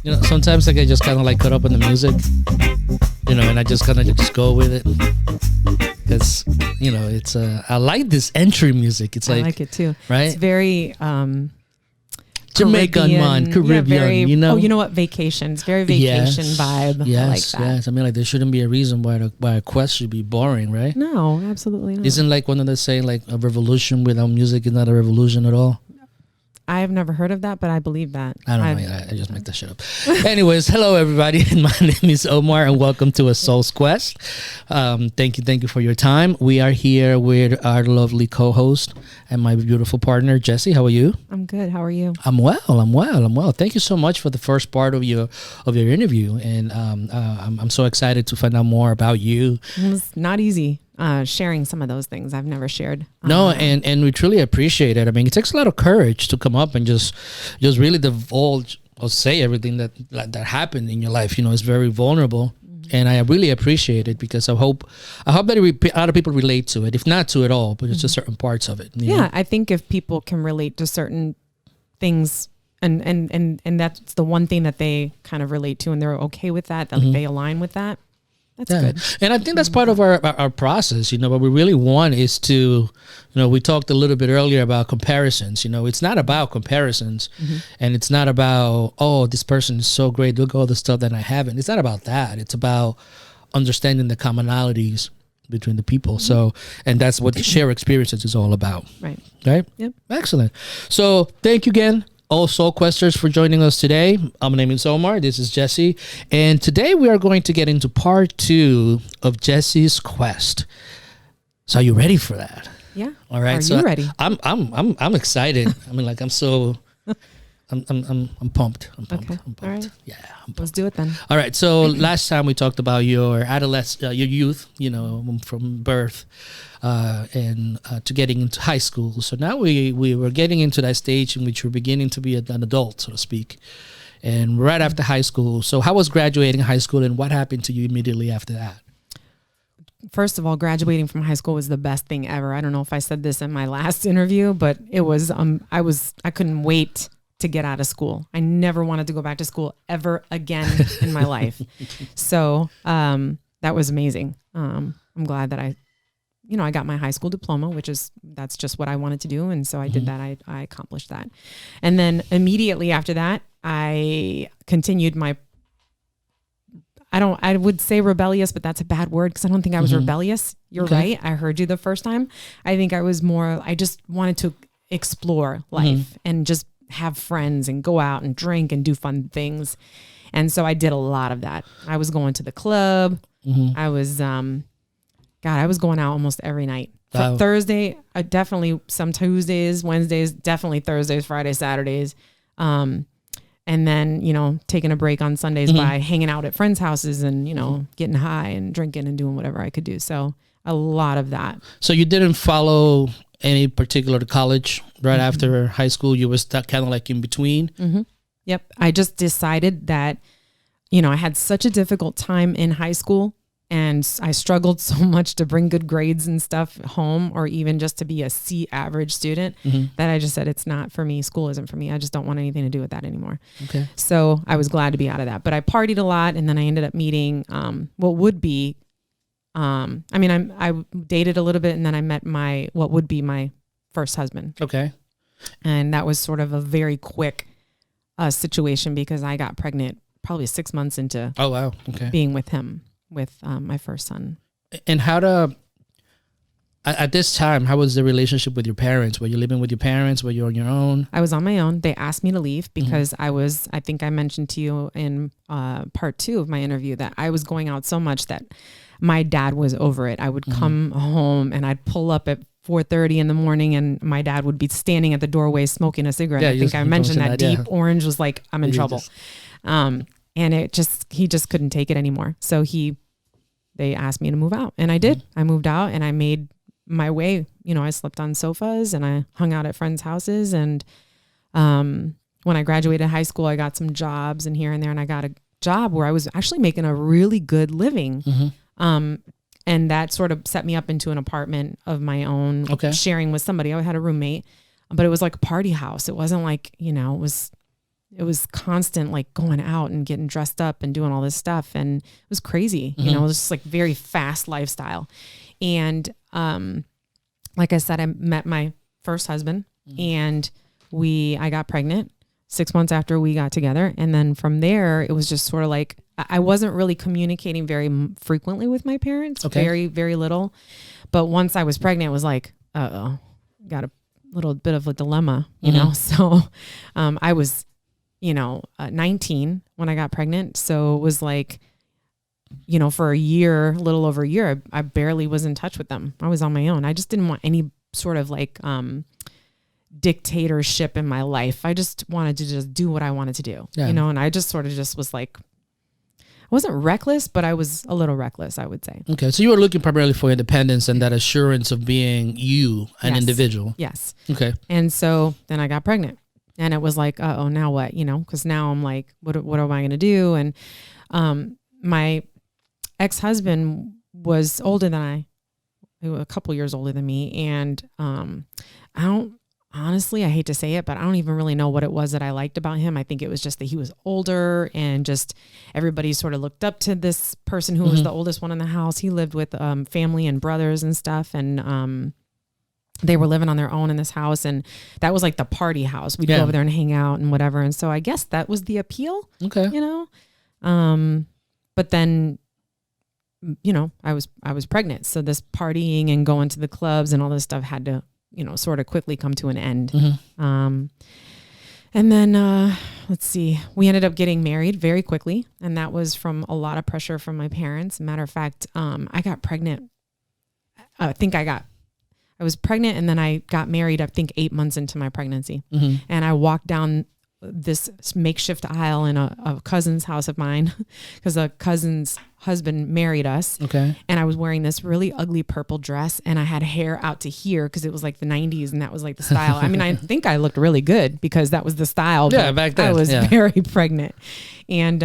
You know, sometimes like I just kind of like caught up in the music, you know, and I just kind of just go with it because you know it's I like this entry music. It's I like it too. Right? It's very Jamaican, Caribbean. Very, you know. Oh, you know what? Vacation. It's very vacation vibe. Yes, I like that. yes. I mean, like there shouldn't be a reason why a quest should be boring, right? No, absolutely not. Isn't like one of the saying like a revolution without music is not a revolution at all? I have never heard of that, but I believe that. I don't know. I just make that shit up. Anyways, hello everybody. My name is Omar, and welcome to A Soul's Quest. Thank you for your time. We are here with our lovely co-host and my beautiful partner, Jessie. How are you? I'm good. How are you? I'm well. Thank you so much for the first part of your interview, and I'm so excited to find out more about you. It was not easy. Sharing some of those things I've never shared. No, and we truly appreciate it. I mean, it takes a lot of courage to come up and just really divulge or say everything that happened in your life. You know, it's very vulnerable, and I really appreciate it because I hope that a lot of people relate to it, if not to it all, but it's just certain parts of it. You know? I think if people can relate to certain things, and that's the one thing that they kind of relate to, and they're okay with that, they align with that. That's good. And I think that's part of our process. You know, what we really want is to, you know, we talked a little bit earlier about comparisons. You know, it's not about comparisons, and it's not about, oh, this person is so great, look at all the stuff that I haven't. It's not about that. It's about understanding the commonalities between the people. So, and that's what the share experiences is all about. Right. Yep. Excellent. So thank you again, all Soul Questers, for joining us today. My name is Omar. This is Jessie, and today we are going to get into part 2 of Jessie's quest. So, are you ready for that? Yeah. All right. Are you ready? I'm excited. I mean, like I'm pumped. I'm pumped. Okay. I'm pumped. All right. Yeah. I'm pumped. Let's do it then. All right. So last time we talked about your adolescence, your youth, you know, from birth and to getting into high school. So now we were getting into that stage in which we're beginning to be an adult, so to speak, and right after high school. So how was graduating high school, and what happened to you immediately after that? First of all, graduating from high school was the best thing ever. I don't know if I said this in my last interview, but it was, I couldn't wait to get out of school. I never wanted to go back to school ever again in my life. So, that was amazing. I'm glad that I got my high school diploma, that's just what I wanted to do. And so I did that. I accomplished that. And then immediately after that, I continued I would say rebellious, but that's a bad word because I don't think I was rebellious. You're right. I heard you the first time. I think I just wanted to explore life and just have friends and go out and drink and do fun things. And so I did a lot of that. I was going to the club. I was, I was going out almost every night. Wow. Thursday, definitely some Tuesdays, Wednesdays, definitely Thursdays, Fridays, Saturdays. And then, you know, taking a break on Sundays by hanging out at friends' houses and, you know, getting high and drinking and doing whatever I could do. So a lot of that. So you didn't follow any particular college right after high school? You were stuck kind of like in between? Yep. I just decided that, you know, I had such a difficult time in high school and I struggled so much to bring good grades and stuff home, or even just to be a C average student, that I just said, it's not for me. School isn't for me. I just don't want anything to do with that anymore. Okay. So I was glad to be out of that, but I partied a lot. And then I ended up meeting, what would be, I dated a little bit, and then I met what would be my first husband. Okay. And that was sort of a very quick situation because I got pregnant probably 6 months into being with him. With my first son. And at this time, how was the relationship with your parents? Were you living with your parents? Were you on your own? I was on my own. They asked me to leave because I think I mentioned to you in part 2 of my interview that I was going out so much that my dad was over it. I would come home and I'd pull up at 4:30 in the morning and my dad would be standing at the doorway smoking a cigarette. Yeah, I think I mentioned that deep orange was like, I'm in trouble. And he just couldn't take it anymore. So they asked me to move out, and I did. I moved out and I made my way. You know, I slept on sofas and I hung out at friends' houses. And when I graduated high school, I got some jobs and here and there, and I got a job where I was actually making a really good living. And that sort of set me up into an apartment of my own, sharing with somebody. I had a roommate, but it was like a party house. It wasn't like, you know, it it was constant, like going out and getting dressed up and doing all this stuff. And it was crazy, you know, it was just like very fast lifestyle. And, like I said, I met my first husband and I got pregnant 6 months after we got together. And then from there, it was just sort of like, I wasn't really communicating very frequently with my parents, very, very little. But once I was pregnant, it was like, got a little bit of a dilemma, you know? So, I was, 19 when I got pregnant. So it was like, for a little over a year, I barely was in touch with them. I was on my own. I just didn't want any sort of like, dictatorship in my life. I just wanted to just do what I wanted to do, and I just sort of just was like, I wasn't reckless, but I was a little reckless, I would say. Okay. So you were looking primarily for independence and that assurance of being you, an individual. Yes. Okay. And so then I got pregnant and it was like, now what, cause now I'm like, what am I going to do? And, my ex-husband was older than a couple years older than me. And, honestly, I hate to say it, but I don't even really know what it was that I liked about him. I think it was just that he was older and just everybody sort of looked up to this person who was the oldest one in the house. He lived with family and brothers and stuff. And they were living on their own in this house. And that was like the party house. We'd go over there and hang out and whatever. And so I guess that was the appeal, but then, I was pregnant. So this partying and going to the clubs and all this stuff had to, sort of quickly come to an end. And then, let's see, we ended up getting married very quickly. And that was from a lot of pressure from my parents. Matter of fact, I got pregnant. I was pregnant and then I got married, I think 8 months into my pregnancy. And I walked down this makeshift aisle in a cousin's house of mine because a cousin's husband married us. Okay. And I was wearing this really ugly purple dress and I had hair out to here because it was like the 90s and that was like the style. I mean, I think I looked really good because that was the style. Yeah, back then. I was very pregnant. And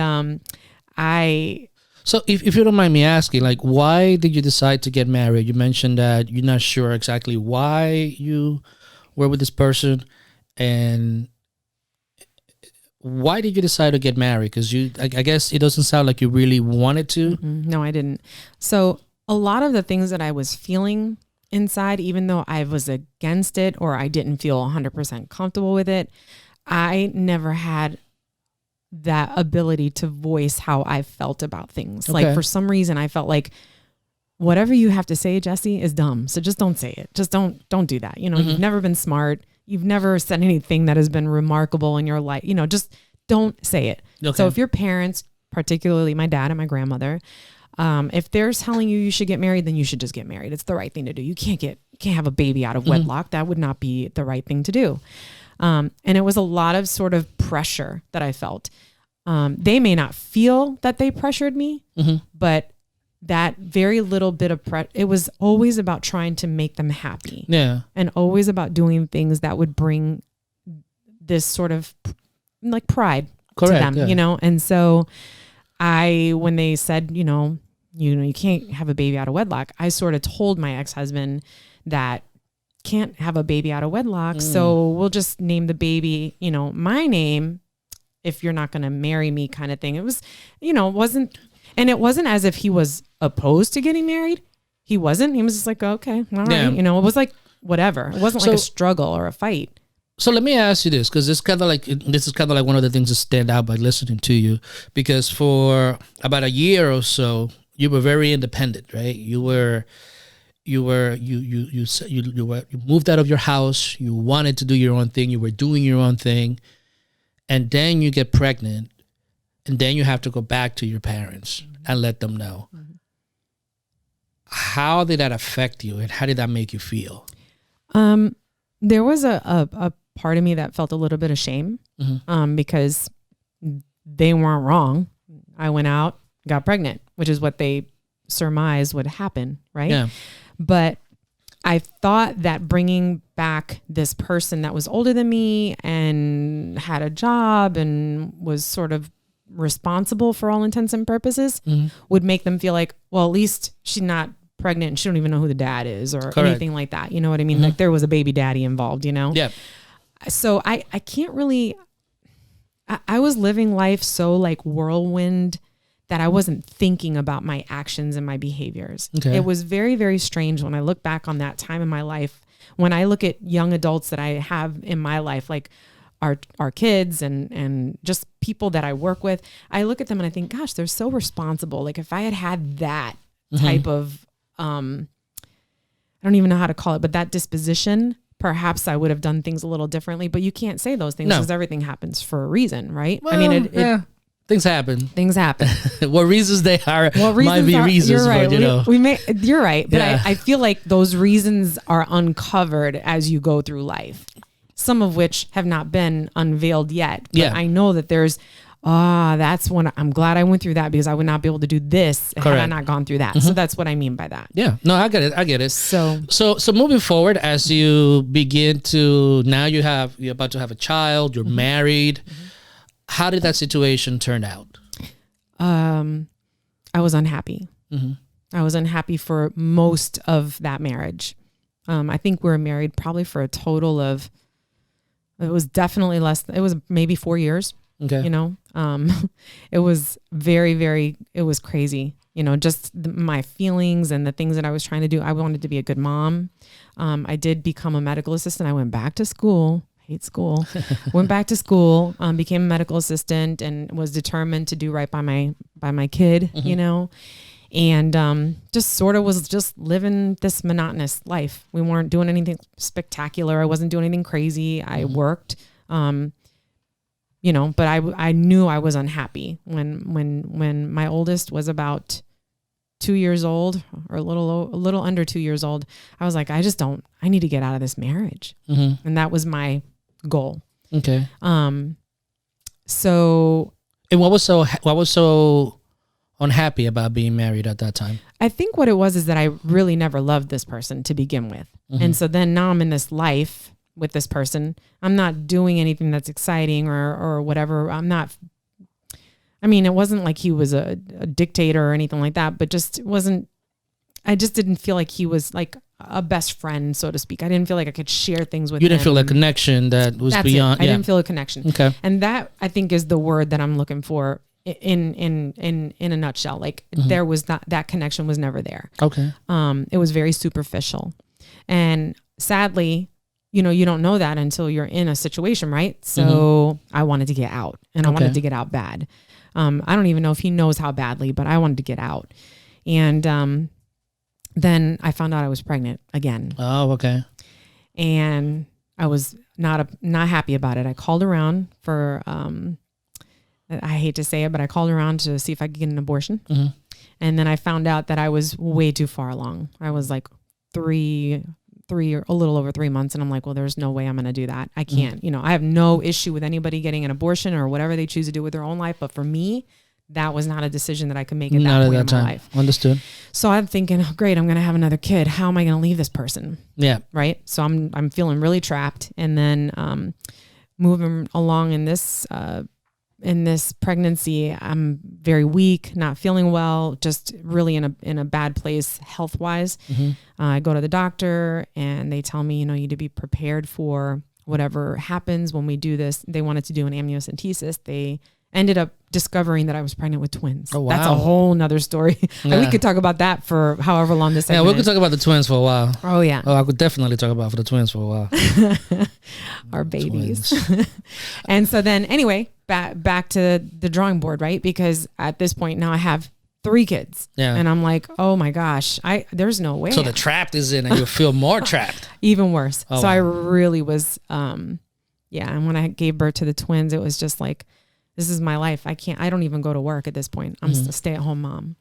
So if you don't mind me asking, like, why did you decide to get married? You mentioned that you're not sure exactly why you were with this person, and why did you decide to get married? Because I guess it doesn't sound like you really wanted to. No, I didn't. So a lot of the things that I was feeling inside, even though I was against it or I didn't feel 100% comfortable with it, I never had that ability to voice how I felt about things. Like for some reason, I felt like whatever you have to say, Jessie, is dumb. So just don't say it. Just don't do that. You've never been smart. You've never said anything that has been remarkable in your life. Just don't say it. Okay. So if your parents, particularly my dad and my grandmother, if they're telling you should get married, then you should just get married. It's the right thing to do. You can't have a baby out of wedlock. That would not be the right thing to do. And it was a lot of sort of pressure that I felt. They may not feel that they pressured me, but that very little bit of it was always about trying to make them happy. Yeah. And always about doing things that would bring this sort of like pride to them, And so when they said, you can't have a baby out of wedlock, I sort of told my ex-husband that can't have a baby out of wedlock. So we'll just name the baby, my name, if you're not going to marry me, kind of thing. It was, it wasn't as if he was opposed to getting married. He wasn't. He was just like, okay, all right. It was like, whatever. It wasn't like a struggle or a fight. So let me ask you this, because this is kind of like one of the things that stand out by listening to you, because for about a year or so, you were very independent, right? You moved out of your house. You wanted to do your own thing. You were doing your own thing. And then you get pregnant, and then you have to go back to your parents and let them know. How did that affect you, and how did that make you feel? There was a part of me that felt a little bit of shame because they weren't wrong. I went out, got pregnant, which is what they surmised would happen, right? Yeah. But I thought that bringing back this person that was older than me and had a job and was sort of responsible for all intents and purposes would make them feel like, well, at least she's not pregnant and she don't even know who the dad is or anything like that. You know what I mean? Like there was a baby daddy involved, Yeah. So I can't really, I was living life so like whirlwind that I wasn't thinking about my actions and my behaviors. Okay. It was very, very strange when I look back on that time in my life. When I look at young adults that I have in my life, like our kids and just people that I work with, I look at them and I think, gosh, they're so responsible. Like if I had that type of, I don't even know how to call it, but that disposition, perhaps I would have done things a little differently, but you can't say those things because everything happens for a reason, right? Well, I mean, things happen. Things happen. What reasons they are might be reasons, you're right. but you're right. But I feel like those reasons are uncovered as you go through life. Some of which have not been unveiled yet. But I know that there's, that's when I'm glad I went through that because I would not be able to do this had I not gone through that. So that's what I mean by that. Yeah. No, I get it. So moving forward, as you begin to, now you're about to have a child, you're married. How did that situation turn out? I was unhappy. I was unhappy for most of that marriage. I think we were married probably for a total of, it was definitely less. It was maybe 4 years. Okay. You know, it was very, very, it was crazy. You know, just my feelings and the things that I was trying to do. I wanted to be a good mom. I did become a medical assistant. I went back to school. Hate school. Went back to school, became a medical assistant and was determined to do right by my kid, you know, and just sort of was just living this monotonous life. We weren't doing anything spectacular. I wasn't doing anything crazy. I worked, you know, but I knew I was unhappy when my oldest was about 2 years old or a little under 2 years old. I was like, I need to get out of this marriage. And that was my goal. Okay. So, and what was so unhappy about being married at that time? I think what it was is that I really never loved this person to begin with. And so then now I'm in this life with this person. I'm not doing anything that's exciting or whatever. It wasn't like he was a dictator or anything like that, but I just didn't feel like he was like a best friend, so to speak. I didn't feel like I could share things with him. You didn't feel a connection that was beyond. I didn't feel a connection. Okay. And that I think is the word that I'm looking for in a nutshell. Like there was not, that connection was never there. Okay. It was very superficial. And sadly, you know, you don't know that until you're in a situation, right? So I wanted to get out and I wanted to get out bad. I don't even know if he knows how badly, but I wanted to get out. And, then I found out I was pregnant again. Oh, okay. And I was not happy about it. I called around for, I hate to say it, but I called around to see if I could get an abortion. And then I found out that I was way too far along. I was like three or a little over 3 months. And I'm like, well, there's no way I'm going to do that. I can't, you know, I have no issue with anybody getting an abortion or whatever they choose to do with their own life. But for me, that was not a decision that I could make at that point in my life. Understood. So I'm thinking, oh, great, I'm going to have another kid. How am I going to leave this person? Yeah. Right. So I'm feeling really trapped. And then moving along in this pregnancy, I'm very weak, not feeling well, just really in a bad place health wise. I go to the doctor and they tell me, you know, you need to be prepared for whatever happens when we do this. They wanted to do an amniocentesis. They ended up discovering that I was pregnant with twins. Oh, wow. That's a whole nother story. Yeah. We could talk about that for however long this segment we could talk about the twins for a while. Oh, yeah. Oh, I could definitely talk about for the twins for a while. Our babies. And so then anyway, back to the drawing board, right? Because at this point now I have 3 kids. Yeah. And I'm like, oh my gosh, there's no way. So the trapped is in and you feel more trapped. Even worse. Oh, so wow. I really was, And when I gave birth to the twins, it was just like, this is my life. I don't even go to work at this point. I'm a stay-at-home mom.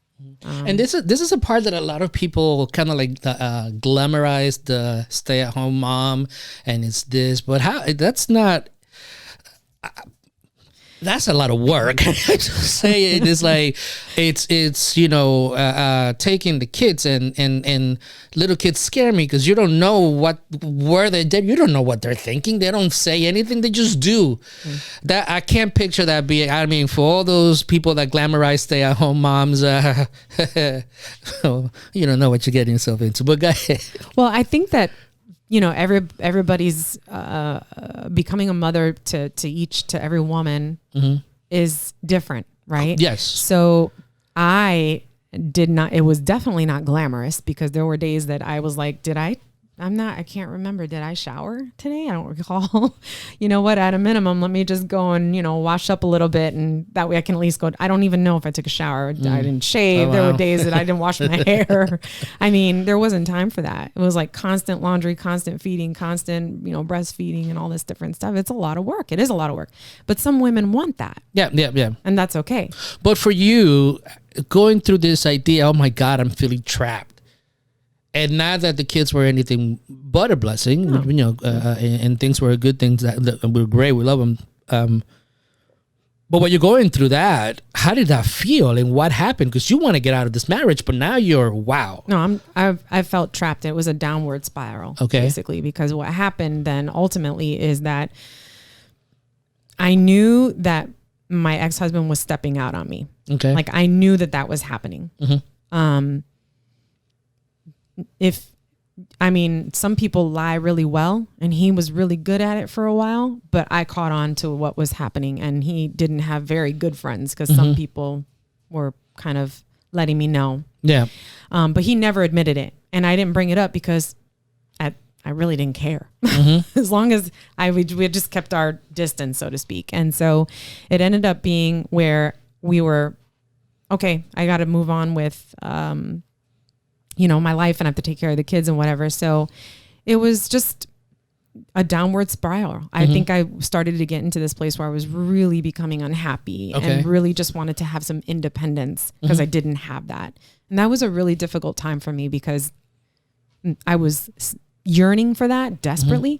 And this is a part that a lot of people kind of like glamorize the stay-at-home mom, and it's this, but that's not. That's a lot of work. Say it is like it's you know taking the kids and little kids scare me because you don't know where they're dead. You don't know what they're thinking. They don't say anything. They just do. That I can't picture that being. I mean, for all those people that glamorize stay-at-home moms, you don't know what you're getting yourself into. But go ahead. Well, I think that everybody's becoming a mother to every woman is different, right? Yes. So I did not, it was definitely not glamorous, because there were days that I was like, I can't remember. Did I shower today? I don't recall. You know what? At a minimum, let me just go and, wash up a little bit. And that way I can at least go. I don't even know if I took a shower. I didn't shave. There were days that I didn't wash my hair. I mean, there wasn't time for that. It was like constant laundry, constant feeding, constant, breastfeeding and all this different stuff. It's a lot of work. It is a lot of work. But some women want that. Yeah. And that's okay. But for you, going through this idea, oh my God, I'm feeling trapped. And not that the kids were anything but a blessing, and things were good things that were great. We love them. But when you're going through that, how did that feel, and what happened? Because you want to get out of this marriage, but now you're wow. No, I felt trapped. It was a downward spiral, basically, because what happened then ultimately is that I knew that my ex-husband was stepping out on me. Okay, like I knew that was happening. Some people lie really well, and he was really good at it for a while, but I caught on to what was happening, and he didn't have very good friends, because some people were kind of letting me know. Yeah. But he never admitted it, and I didn't bring it up because I really didn't care. As long as we had just kept our distance, so to speak. And so it ended up being where we were, okay, I got to move on with, my life, and I have to take care of the kids and whatever. So it was just a downward spiral. I think I started to get into this place where I was really becoming unhappy and really just wanted to have some independence, because I didn't have that. And that was a really difficult time for me, because I was yearning for that desperately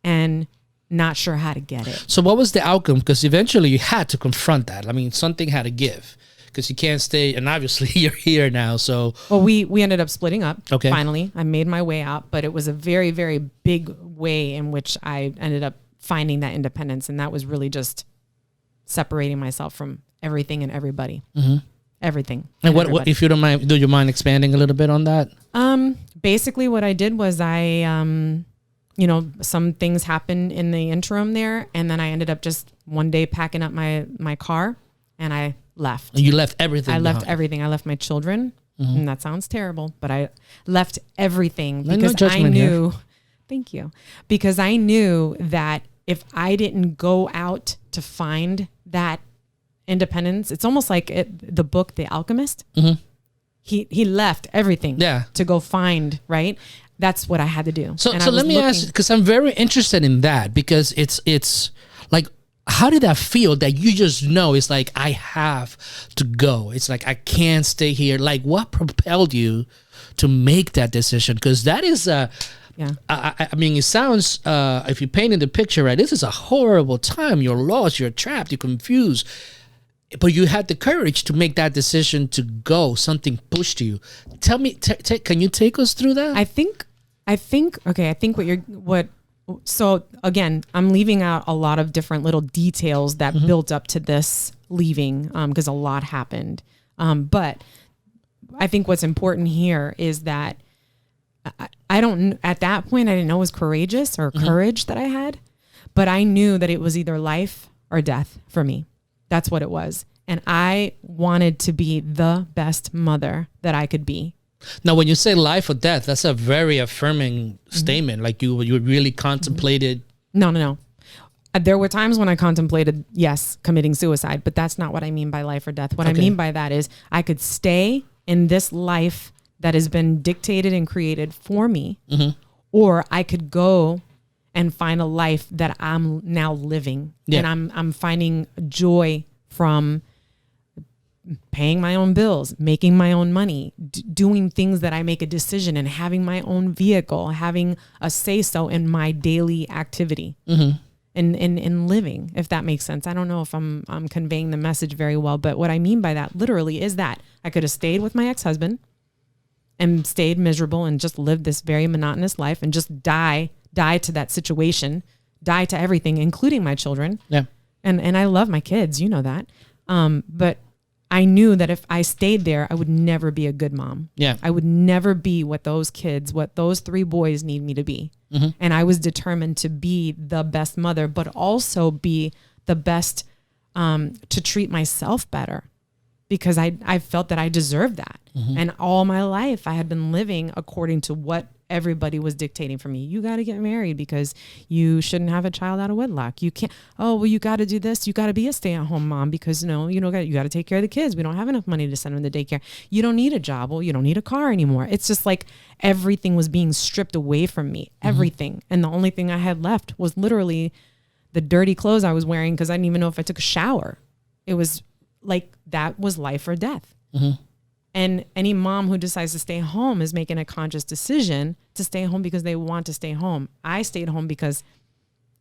and not sure how to get it. So what was the outcome? Because eventually you had to confront that. I mean, something had to give. Because you can't stay, and obviously you're here now. So, well, we ended up splitting up. Okay. Finally, I made my way out, but it was a very, very big way in which I ended up finding that independence, and that was really just separating myself from everything and everybody, everything. And what, if you don't mind, do you mind expanding a little bit on that? Basically, what I did was I, some things happened in the interim there, and then I ended up just one day packing up my car, and I left. You left everything. I left everything. I left my children, and that sounds terrible, but I left everything because I knew. Here. Thank you, because I knew that if I didn't go out to find that independence, it's almost like the book, The Alchemist. He left everything to go find, right? That's what I had to do. So let me ask, because I'm very interested in that, because it's like, how did that feel that you just know it's like, I have to go? It's like, I can't stay here. Like, what propelled you to make that decision? Because that is I mean, it sounds, if you're painting the picture, right, this is a horrible time. You're lost, you're trapped, you're confused. But you had the courage to make that decision to go. Something pushed you. Tell me, can you take us through that? I think so again, I'm leaving out a lot of different little details that built up to this leaving, because a lot happened. But I think what's important here is that I don't, at that point, I didn't know it was courageous or courage that I had, but I knew that it was either life or death for me. That's what it was. And I wanted to be the best mother that I could be. Now, when you say life or death, that's a very affirming statement. Like you really contemplated. No. There were times when I contemplated, yes, committing suicide, but that's not what I mean by life or death. What I mean by that is I could stay in this life that has been dictated and created for me, or I could go and find a life that I'm now living. Yeah. And I'm finding joy from paying my own bills, making my own money, doing things that I make a decision and having my own vehicle, having a say-so in my daily activity and living, if that makes sense. I don't know if I'm conveying the message very well, but what I mean by that literally is that I could have stayed with my ex-husband and stayed miserable and just lived this very monotonous life and just die to that situation, die to everything, including my children. Yeah. And I love my kids, you know that. But I knew that if I stayed there, I would never be a good mom. Yeah. I would never be what those 3 boys need me to be. Mm-hmm. And I was determined to be the best mother, but also be the best, to treat myself better, because I felt that I deserved that. Mm-hmm. And all my life I had been living according to what everybody was dictating for me. You got to get married because you shouldn't have a child out of wedlock. You can't, you got to do this. You got to be a stay-at-home mom because you got to take care of the kids. We don't have enough money to send them to daycare. You don't need a job. Well, you don't need a car anymore. It's just like everything was being stripped away from me, everything. Mm-hmm. And the only thing I had left was literally the dirty clothes I was wearing because I didn't even know if I took a shower. It was like, that was life or death. Mm-hmm. And any mom who decides to stay home is making a conscious decision to stay home because they want to stay home. I stayed home because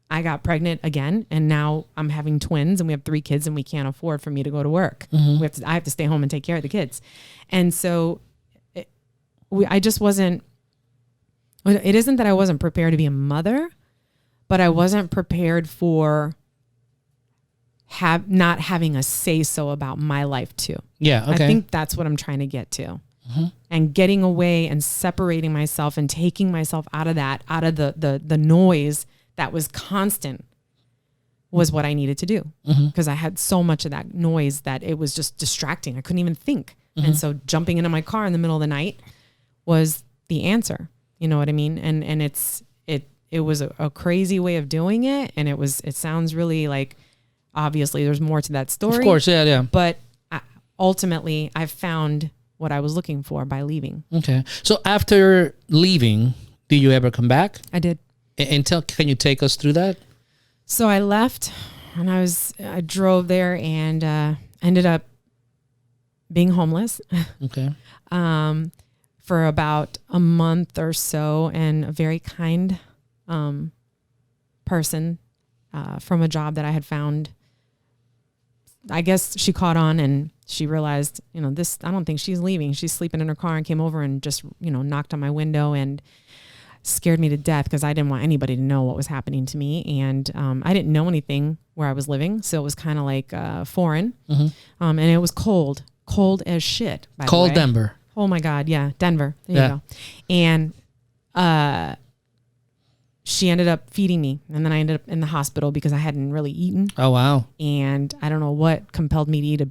I got pregnant again, and now I'm having twins, and we have 3 kids, and we can't afford for me to go to work. Mm-hmm. I have to stay home and take care of the kids. And so I just wasn't, it isn't that I wasn't prepared to be a mother, but I wasn't prepared for not having a say-so about my life too. Yeah, okay. I think that's what I'm trying to get to. Mm-hmm. And getting away and separating myself and taking myself out of the noise that was constant was what I needed to do. Because I had so much of that noise that it was just distracting. I couldn't even think. Mm-hmm. And so jumping into my car in the middle of the night was the answer. You know what I mean? And it was a crazy way of doing it. And it sounds really like, obviously there's more to that story. Of course, yeah. But ultimately I found what I was looking for by leaving. Okay. So after leaving, did you ever come back? I did. And can you take us through that? So I left, and I drove there and ended up being homeless. Okay. For about a month or so, and a very kind person from a job that I had found. I guess she caught on and she realized, I don't think she's leaving. She's sleeping in her car, and came over and just, knocked on my window and scared me to death because I didn't want anybody to know what was happening to me. And I didn't know anything where I was living. So it was kind of like foreign. Mm-hmm. And it was cold as shit. Cold Denver. Oh my God. Yeah. Denver. There you go. And she ended up feeding me, and then I ended up in the hospital because I hadn't really eaten. Oh, wow. And I don't know what compelled me to eat a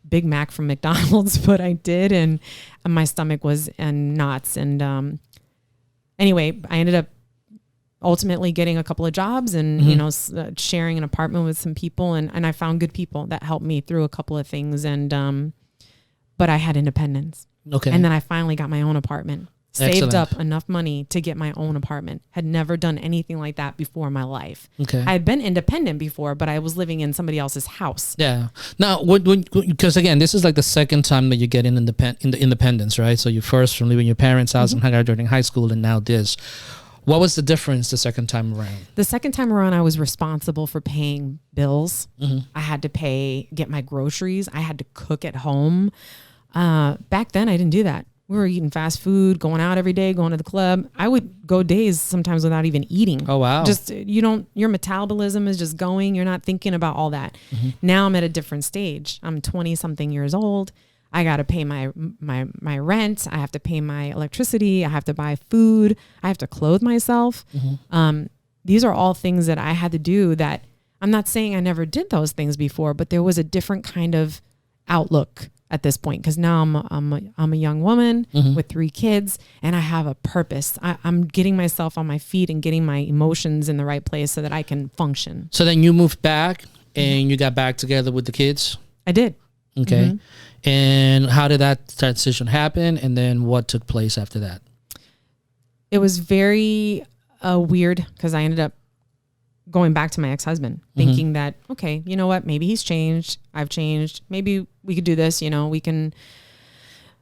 Big Mac from McDonald's, but I did. And my stomach was in knots. And anyway, I ended up ultimately getting a couple of jobs and, sharing an apartment with some people. And I found good people that helped me through a couple of things. And but I had independence. Okay. And then I finally got my own apartment. Excellent. Saved up enough money to get my own apartment. Had never done anything like that before in my life. Okay. I had been independent before, but I was living in somebody else's house. Yeah. Now, because again, this is like the second time that you get in the independence, right? So you first from leaving your parents' house and graduating high school, and now this. What was the difference the second time around? The second time around, I was responsible for paying bills. Mm-hmm. I had to get my groceries. I had to cook at home. Back then, I didn't do that. We were eating fast food, going out every day, going to the club. I would go days sometimes without even eating. Oh, wow. Just, your metabolism is just going. You're not thinking about all that. Mm-hmm. Now I'm at a different stage. I'm 20 something years old. I got to pay my rent. I have to pay my electricity. I have to buy food. I have to clothe myself. Mm-hmm. These are all things that I had to do that I'm not saying I never did those things before, but there was a different kind of outlook at this point, because now I'm a young woman with 3 kids, and I have a purpose. I'm getting myself on my feet and getting my emotions in the right place so that I can function. So then you moved back and you got back together with the kids? I did. Okay. Mm-hmm. And how did that transition happen? And then what took place after that? It was very weird because I ended up going back to my ex-husband, thinking that, okay, you know what? Maybe he's changed. I've changed. Maybe we could do this. We can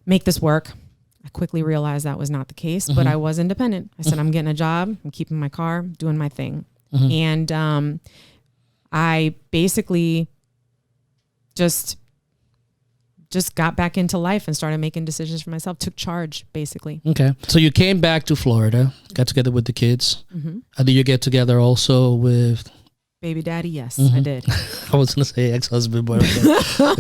make this work. I quickly realized that was not the case, but I was independent. I said, I'm getting a job. I'm keeping my car, doing my thing. And I basically just got back into life and started making decisions for myself, took charge, basically. Okay. So you came back to Florida, got together with the kids. Mm-hmm. Did you get together also with Baby daddy, yes, I did. I was gonna say ex-husband, but okay. I'm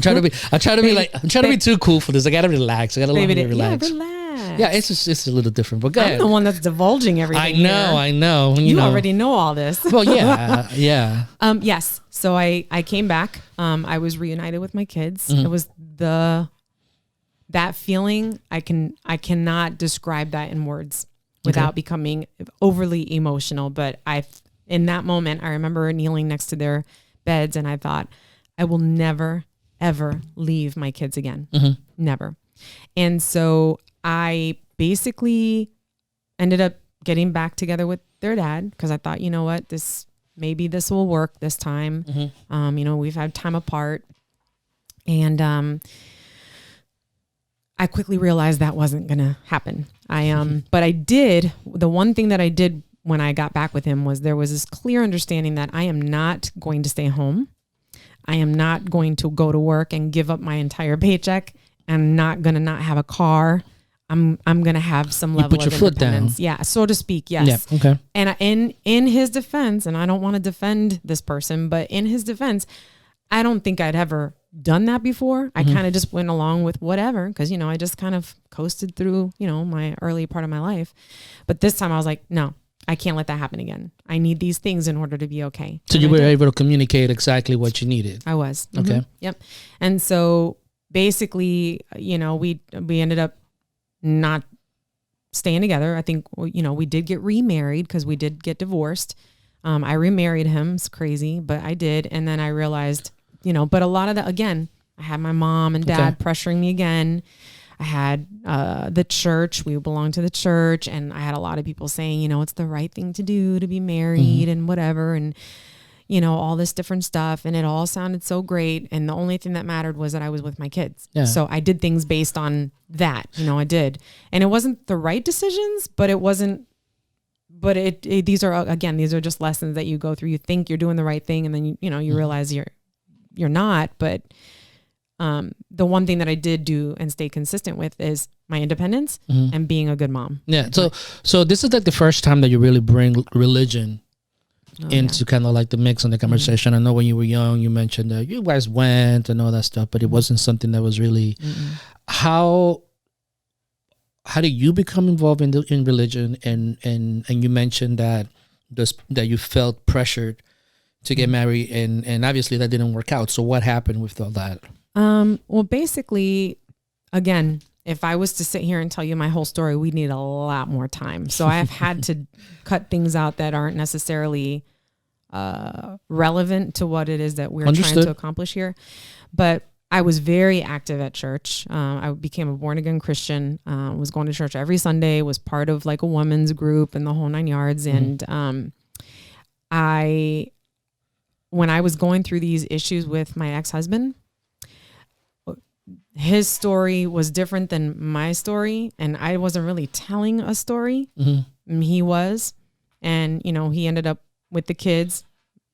trying to be too cool for this. I gotta relax. I gotta learn to relax. Yeah, relax. Yeah, it's a little different. But go ahead. I'm the one that's divulging everything. I know. You already know all this. Well, yeah. Yes. So I came back. I was reunited with my kids. It was that feeling. I cannot describe that in words without becoming overly emotional. But in that moment, I remember kneeling next to their beds, and I thought, I will never, ever leave my kids again. Never. And so I basically ended up getting back together with their dad because I thought, you know what, maybe this will work this time. We've had time apart. And I quickly realized that wasn't going to happen. But the one thing that I did when I got back with him was there was this clear understanding that I am not going to stay home. I am not going to go to work and give up my entire paycheck. I'm not going to not have a car. I'm going to have some level of independence. Yeah, so to speak. Yes. Yeah. Okay. And in his defense, and I don't want to defend this person, but in his defense, I don't think I'd ever done that before. I kind of just went along with whatever because, I just kind of coasted through, my early part of my life. But this time I was like, no, I can't let that happen again. I need these things in order to be okay. So you were able to communicate exactly what you needed. I was. Okay. Yep. And so basically, we ended up not staying together. I think, we did get remarried because we did get divorced. I remarried him. It's crazy, but I did. And then I realized, but a lot of that, again, I had my mom and dad pressuring me again. I had the church. We belonged to the church. And I had a lot of people saying, it's the right thing to do to be married and whatever. And, all this different stuff. And it all sounded so great. And the only thing that mattered was that I was with my kids. Yeah. So I did things based on that. I did. And it wasn't the right decisions, but it wasn't. But these are just lessons that you go through. You think you're doing the right thing. And then, you realize you're not. But the one thing that I did do and stay consistent with is my independence and being a good mom. Yeah. So this is like the first time that you really bring religion into kind of like the mix in the conversation. I know when you were young, you mentioned that you guys went and all that stuff, but it wasn't something that was really how did you become involved in religion? And you mentioned that you felt pressured to get married and obviously that didn't work out. So what happened with all that? Well, basically, again, if I was to sit here and tell you my whole story, we'd need a lot more time. So I have had to cut things out that aren't necessarily relevant to what it is that we're trying to accomplish here. But I was very active at church. I became a born again Christian, was going to church every Sunday, was part of like a women's group and the whole 9 yards. And when I was going through these issues with my ex-husband, his story was different than my story. And I wasn't really telling a story. He was. And, he ended up with the kids.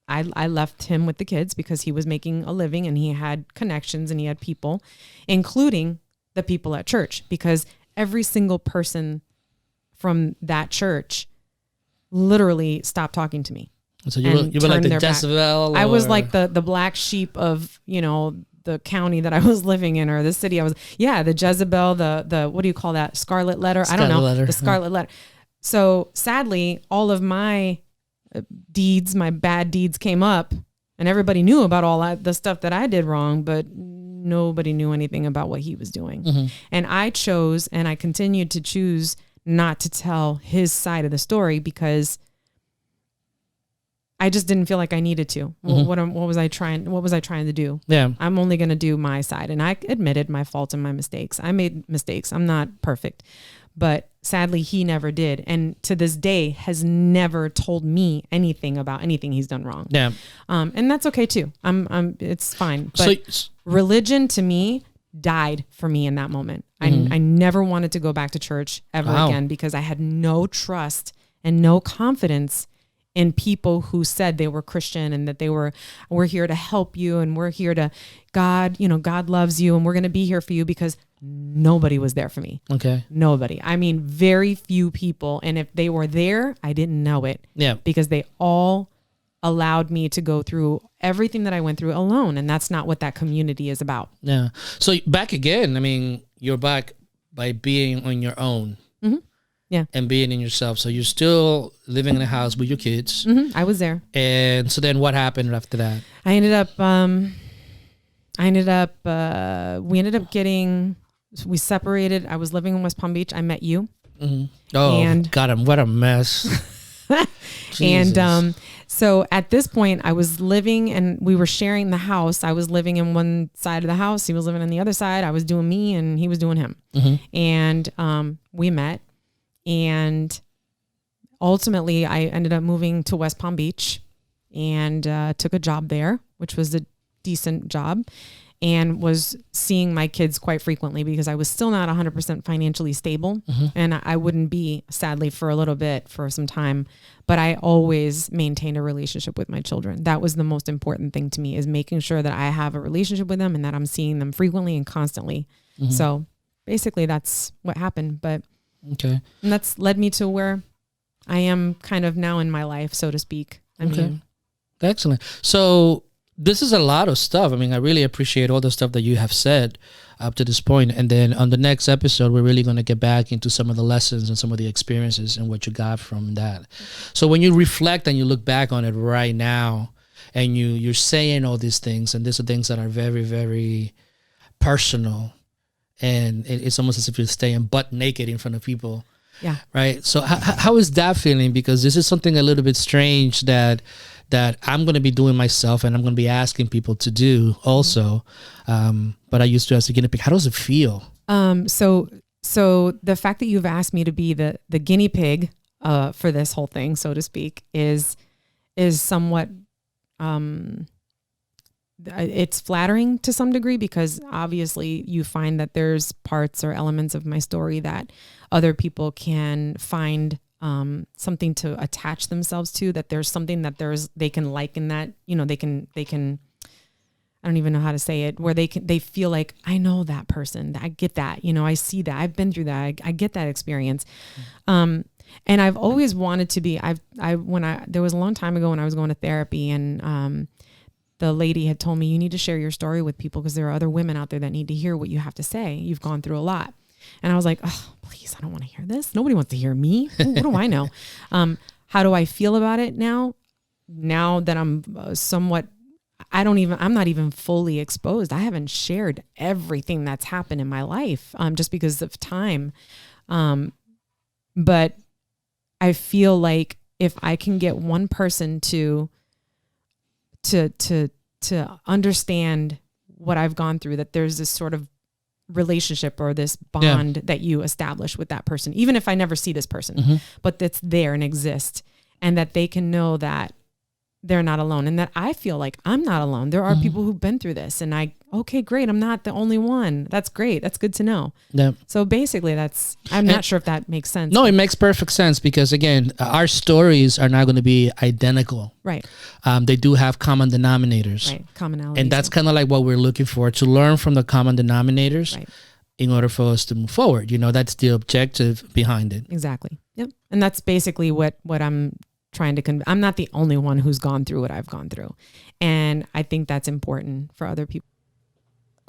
I left him with the kids because he was making a living and he had connections and he had people, including the people at church, because every single person from that church literally stopped talking to me. So you were like the Jezebel? I was like the black sheep of, the county that I was living in or the city I was. Yeah, the Jezebel, the what do you call that? Scarlet letter? I don't know. The scarlet letter. So sadly, all of my deeds, my bad deeds came up and everybody knew about all the stuff that I did wrong, but nobody knew anything about what he was doing. And I chose and I continued to choose not to tell his side of the story because I just didn't feel like I needed to. What was I trying to do? Yeah. I'm only going to do my side. And I admitted my faults and my mistakes. I made mistakes. I'm not perfect. But sadly, he never did. And to this day has never told me anything about anything he's done wrong. Yeah. And that's okay too. It's fine. But religion to me died for me in that moment. I never wanted to go back to church ever again because I had no trust and no confidence in people who said they were Christian and that we're here to help you and we're here to God loves you and we're going to be here for you, because nobody was there for me. Okay. Nobody. I mean, very few people. And if they were there, I didn't know it. Yeah. Because they all allowed me to go through everything that I went through alone. And that's not what that community is about. Yeah. So back again, I mean, you're back by being on your own. Mm-hmm. Yeah. And being in yourself. So you're still living in a house with your kids. Mm-hmm. I was there. And so then what happened after that? We separated. I was living in West Palm Beach. I met you. Mm-hmm. Oh, and God, what a mess. And so at this point I was living and we were sharing the house. I was living in one side of the house. He was living on the other side. I was doing me and he was doing him. Mm-hmm. And we met. And ultimately, I ended up moving to West Palm Beach and took a job there, which was a decent job, and was seeing my kids quite frequently because I was still not 100% financially stable. Mm-hmm. And I wouldn't be, sadly, for a little bit, for some time. But I always maintained a relationship with my children. That was the most important thing to me, is making sure that I have a relationship with them and that I'm seeing them frequently and constantly. Mm-hmm. So basically, that's what happened. But okay. And that's led me to where I am kind of now in my life, so to speak. I mean, excellent. So this is a lot of stuff. I mean, I really appreciate all the stuff that you have said up to this point. And then on the next episode, we're really going to get back into some of the lessons and some of the experiences and what you got from that. So when you reflect and you look back on it right now and you're saying all these things, and these are things that are very, very personal, and it's almost as if you're staying butt naked in front of people. Yeah. Right. So how is that feeling? Because this is something a little bit strange that I'm going to be doing myself, and I'm going to be asking people to do also. But I used to ask the guinea pig, how does it feel? So the fact that you've asked me to be the guinea pig for this whole thing, so to speak, is somewhat, it's flattering to some degree, because obviously you find that there's parts or elements of my story that other people can find something to attach themselves to, that there's something that they can like in that, they can, I don't even know how to say it, where they feel like, I know that person, I get that, I see that, I've been through that, I get that experience. And I've always wanted to be, there was a long time ago when I was going to therapy, and the lady had told me, you need to share your story with people because there are other women out there that need to hear what you have to say. You've gone through a lot. And I was like, oh, please, I don't want to hear this. Nobody wants to hear me. What do I know? How do I feel about it now? Now that I'm somewhat, I'm not even fully exposed. I haven't shared everything that's happened in my life just because of time. But I feel like if I can get one person to understand what I've gone through, that there's this sort of relationship or this bond that you establish with that person, even if I never see this person, but that's there and exists, and that they can know that they're not alone, and that I feel like I'm not alone. There are people who've been through this, and okay, great. I'm not the only one. That's great. That's good to know. Yeah. So basically I'm not sure if that makes sense. No, it makes perfect sense, because again, our stories are not going to be identical. Right. They do have common denominators. Right. Commonalities. And that's kind of like what we're looking for, to learn from the common denominators in order for us to move forward. That's the objective behind it. Exactly. Yep. And that's basically what I'm trying to I'm not the only one who's gone through what I've gone through. And I think that's important for other people.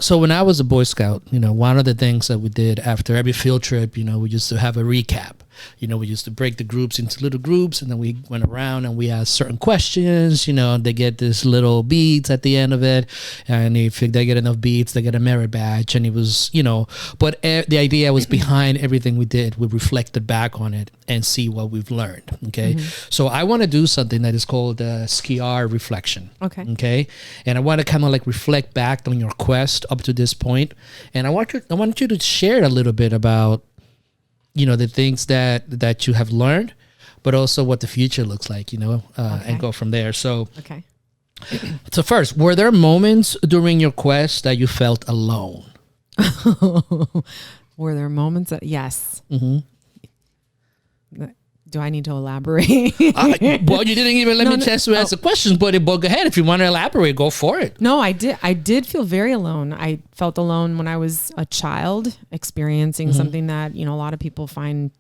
So when I was a Boy Scout, one of the things that we did after every field trip, we used to have a recap. We used to break the groups into little groups, and then we went around and we asked certain questions. They get this little beads at the end of it, and if they get enough beads, they get a merit badge. And it was, but the idea was behind everything we did. We reflected back on it and see what we've learned. Okay, so I want to do something that is called S.C.I.A.R reflection. Okay, and I want to kind of like reflect back on your quest up to this point, and I want you to share a little bit about the things that you have learned, but also what the future looks like, and go from there. So so first, were there moments during your quest that you felt alone? Were there moments that, yes. Do I need to elaborate? Well, you didn't even let me chance to ask the questions, but go ahead. If you want to elaborate, go for it. No, I did feel very alone. I felt alone when I was a child, experiencing something that, a lot of people find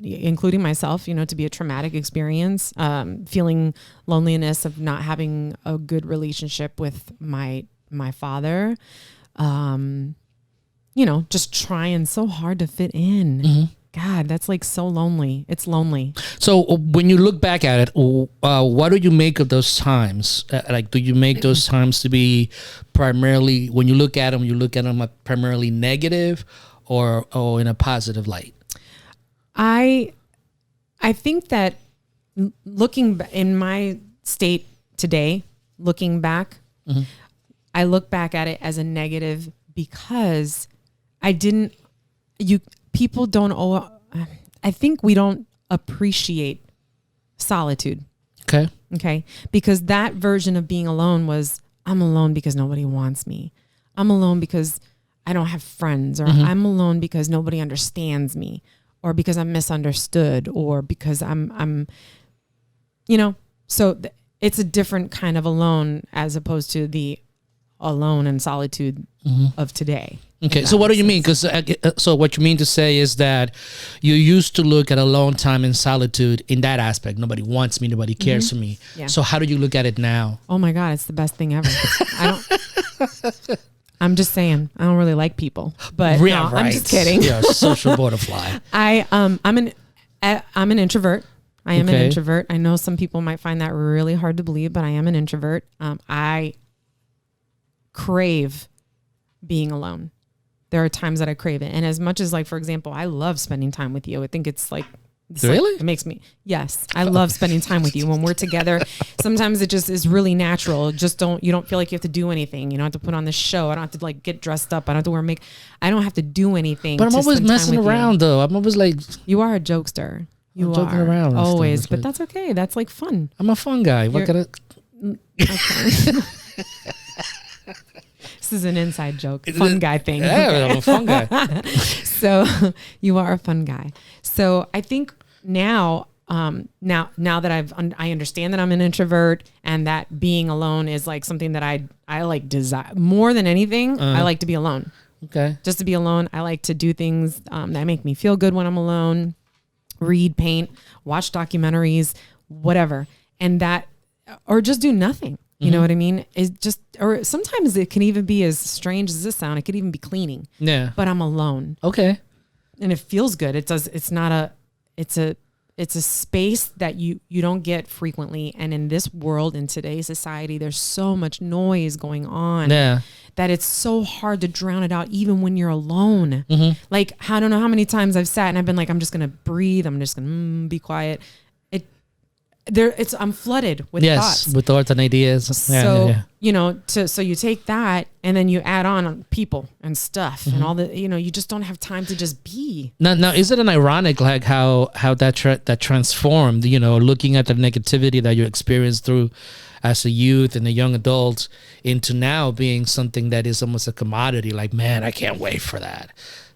including myself, to be a traumatic experience, feeling loneliness of not having a good relationship with my father, just trying so hard to fit in. Mm-hmm. God, that's like so lonely. It's lonely. So when you look back at it, what do you make of those times? Do you make those times to be primarily, when you look at them primarily negative or in a positive light? I think that looking in my state today, looking back, mm-hmm. I look back at it as a negative because people don't I think we don't appreciate solitude. Okay. Because that version of being alone was, I'm alone because nobody wants me. I'm alone because I don't have friends, or mm-hmm. I'm alone because nobody understands me, or because I'm misunderstood, or because I'm so it's a different kind of alone as opposed to the alone and solitude mm-hmm. of today. Okay, so what do you mean? Because so what you mean to say is that you used to look at alone time and solitude in that aspect. Nobody wants me. Nobody cares mm-hmm. for me. Yeah. So how do you look at it now? Oh my God, it's the best thing ever. I'm just saying, I don't really like people, but yeah, no, right. I'm just kidding. You're a social butterfly. I'm an introvert. I am an introvert. I know some people might find that really hard to believe, but I am an introvert. I crave being alone. There are times that I crave it. And as much as, like, for example, I love spending time with you. I think it's like, really? It makes me, yes. I love spending time with you. When we're together, sometimes it just is really natural. You don't feel like you have to do anything. You don't have to put on this show. I don't have to get dressed up. I don't have to wear makeup. I don't have to do anything. But I'm always messing around though. I'm always like, you are a jokester. You are joking around always, but that's okay. That's like fun. I'm a fun guy. Okay. This is an inside joke. Fun guy thing. Yeah, I'm a fun guy. So you are a fun guy. So I think now that I understand that I'm an introvert and that being alone is like something that I like desire more than anything. I like to be alone. Okay. Just to be alone. I like to do things that make me feel good when I'm alone. Read, paint, watch documentaries, whatever. And or just do nothing. You know what I mean? It's just, or sometimes it can even be, as strange as this sound, it could even be cleaning. Yeah. But I'm alone. Okay. And it feels good. It's a space that you don't get frequently. And in this world, in today's society, there's so much noise going on that it's so hard to drown it out even when you're alone. Mm-hmm. Like, I don't know how many times I've sat and I've been like, I'm just going to breathe. I'm just going to be quiet. I'm flooded with thoughts. With thoughts and ideas. So you take that and then you add on people and stuff mm-hmm. and all the, you just don't have time to just be. Now is it an ironic, like how that transformed, looking at the negativity that you experienced through as a youth and a young adult into now being something that is almost a commodity, like, man, I can't wait for that.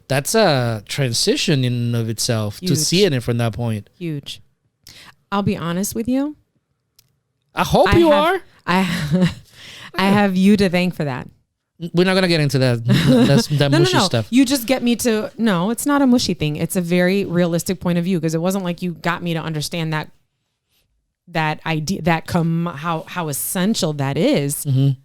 That's a transition in and of itself. Huge. To see it from that point. Huge. I'll be honest with you. I hope you are. I have you to thank for that. We're not going to get into that mushy stuff. You just get me to, no, it's not a mushy thing. It's a very realistic point of view, because it wasn't like you got me to understand that idea, how essential that is mm-hmm.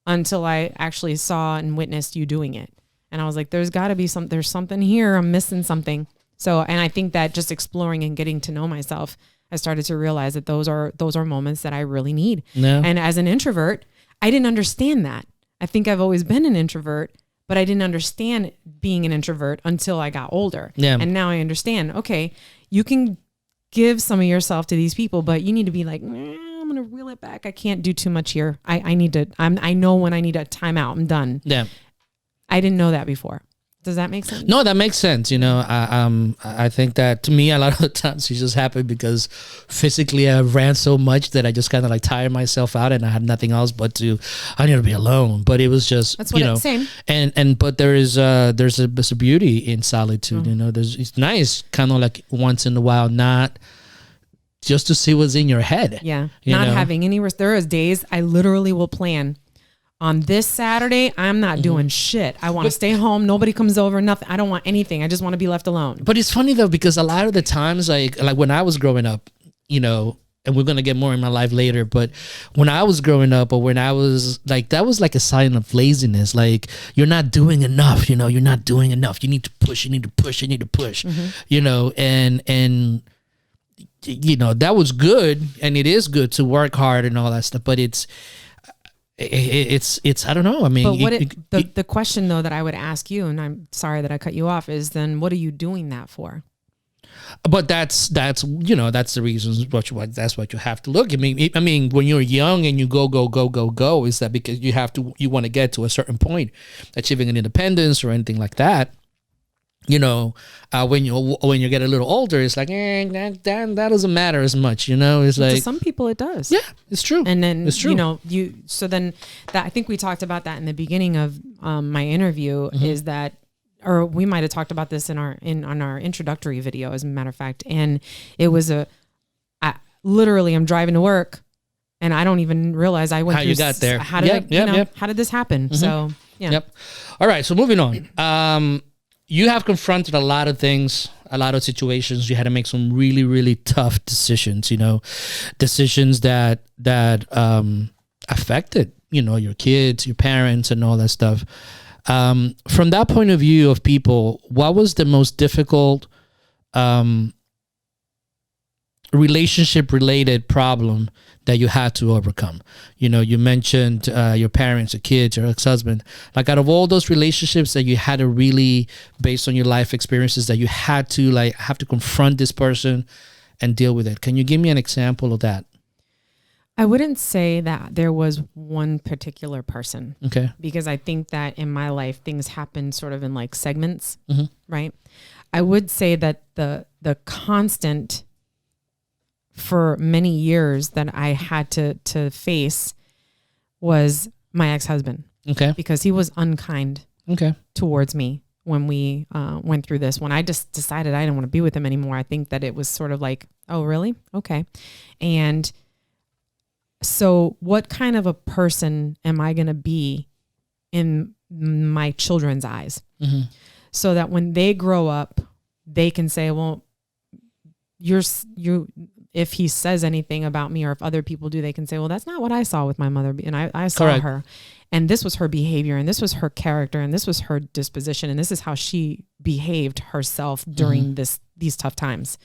until I actually saw and witnessed you doing it. And I was like, there's something here. I'm missing something. So, and I think that just exploring and getting to know myself, I started to realize that those are moments that I really need. Yeah. And as an introvert, I didn't understand that. I think I've always been an introvert, but I didn't understand being an introvert until I got older. Yeah. And now I understand, okay, you can give some of yourself to these people, but you need to be like, I'm going to reel it back. I can't do too much here. I know when I need a timeout. I'm done. Yeah. I didn't know that before. Does that make sense? No, that makes sense. I think that to me, a lot of the times it just happened because physically I ran so much that I just kind of like tired myself out and I had nothing else but I need to be alone. But it was just, that's what same. But there's a beauty in solitude. Mm-hmm. It's nice kind of like once in a while, not just to see what's in your head. Yeah. Not having any, there is days I literally will plan on this Saturday, I'm not doing shit. I want to stay home. Nobody comes over, nothing. I don't want anything. I just want to be left alone. But it's funny though, because a lot of the times, like when I was growing up, you know, and we're going to get more in my life later, but when I was growing up, or when I was like, that was like a sign of laziness. Like, you're not doing enough, you know, you're not doing enough. You need to push, you need to push, you need to push, you know, and, you know, that was good. And it is good to work hard and all that stuff, but it's, I don't know. I mean, but the question though that I would ask you, and I'm sorry that I cut you off, is then what are you doing that for? But that's you know, that's the reasons that's what you have to look. I mean, when you're young and you go, is that because you want to get to a certain point, achieving an independence or anything like that. You know, when you get a little older, it's like that doesn't matter as much. You know, it's like to some people it does. Yeah, it's true. And then it's true. You know, so then that I think we talked about that in the beginning of my interview. Is that, or we might have talked about this on our introductory video, as a matter of fact. And it was literally I'm driving to work, and I don't even realize I went how through you got there. How did this happen? So yeah. Yep. All right. So moving on. You have confronted a lot of things, a lot of situations. You had to make some really, really tough decisions, you know, decisions that affected, you know, your kids, your parents, and all that stuff. From that point of view of people, what was the most difficult relationship-related problem that you had to overcome? You know, you mentioned your parents, your kids, your ex-husband. Like, out of all those relationships that you had to really, based on your life experiences, that you had to have to confront this person and deal with it. Can you give me an example of that? I wouldn't say that there was one particular person. Okay. Because I think that in my life, things happen sort of in like segments, right? I would say that the constant for many years that I had to face was my ex-husband. Okay. Because he was unkind towards me when we went through this. When I just decided I didn't want to be with him anymore, I think that it was sort of like, oh, really? Okay. And so what kind of a person am I going to be in my children's eyes? So that when they grow up, they can say, well, if he says anything about me, or if other people do, they can say, well, that's not what I saw with my mother. And I saw Correct. her, and this was her behavior, and this was her character, and this was her disposition, and this is how she behaved herself during these tough times.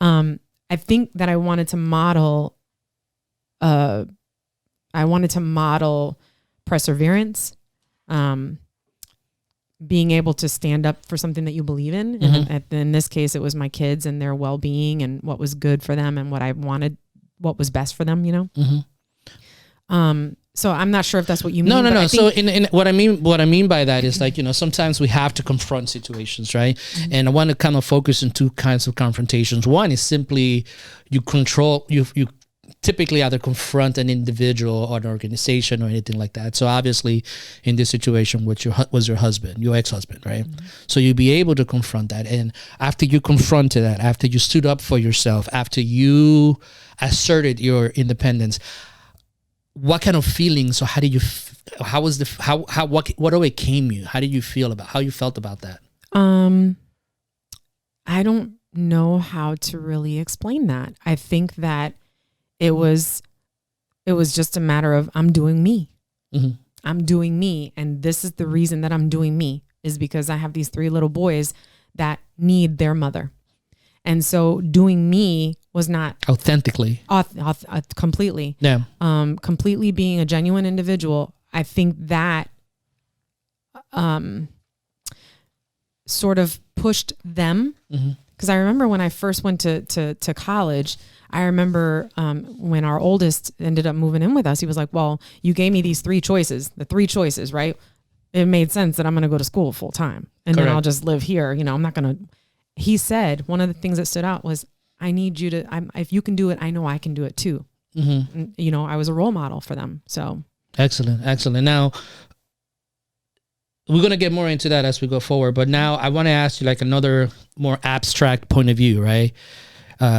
I think that I wanted to model perseverance, being able to stand up for something that you believe in. And in this case, it was my kids and their well-being and what was good for them and what I wanted, what was best for them, you know? So I'm not sure if that's what you mean. No. So in what I mean by that is, like, you know, sometimes we have to confront situations, right? And I want to kind of focus on two kinds of confrontations. One is simply you typically either confront an individual or an organization or anything like that. So obviously in this situation, was your husband, your ex-husband, right? So you'd be able to confront that. And after you confronted that, after you stood up for yourself, after you asserted your independence, what kind of feelings, or how did you, what overcame you? How did you feel about, how you felt about that? I don't know how to really explain that. I think that it was just a matter of, I'm doing me. I'm doing me. And this is the reason that I'm doing me, is because I have these 3 little boys that need their mother. And so doing me was not authentically, completely, completely being a genuine individual. I think that sort of pushed them. Because I remember when I first went to college, I remember when our oldest ended up moving in with us, he was like, well, you gave me these 3 choices, the 3 choices, right? It made sense that I'm going to go to school full time and then I'll just live here. You know, I'm not going to, he said, one of the things that stood out was, I need you to, if you can do it, I know I can do it too. And, you know, I was a role model for them. So. Excellent. Now, we're going to get more into that as we go forward. But now I want to ask you like another more abstract point of view, right?